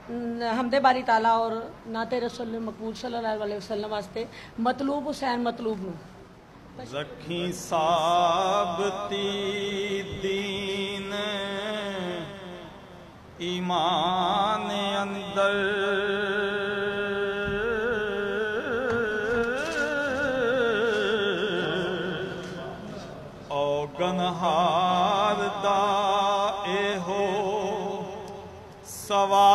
हमदे बारी ताला और नाते रसूल मकबूल सल्लल्लाहु अलैहि वसल्लम वास्ते मतलूब हुसैन मतलूब नू रखी साबती दीन ईमान अंदर ओ गनहार दा एहो सवाल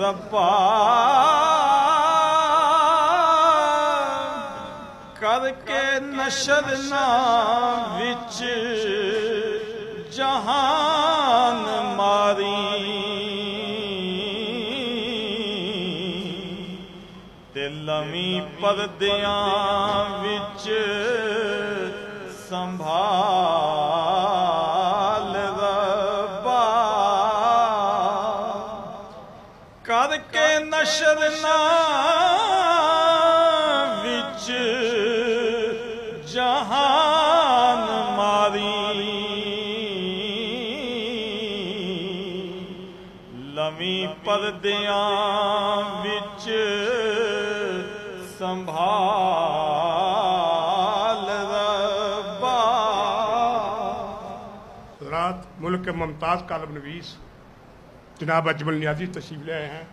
रब्बा करके नशरना विच जहान मारी ते लमी परदियां विच संभाल रब्बा करके नशरना विच जहान मारी लमी परदियां विच संभाल रब्बा। रात मुल्क के मुमताज़ कालम नवीस जनाब अजमल नियाज़ी तशरीफ ले आए हैं।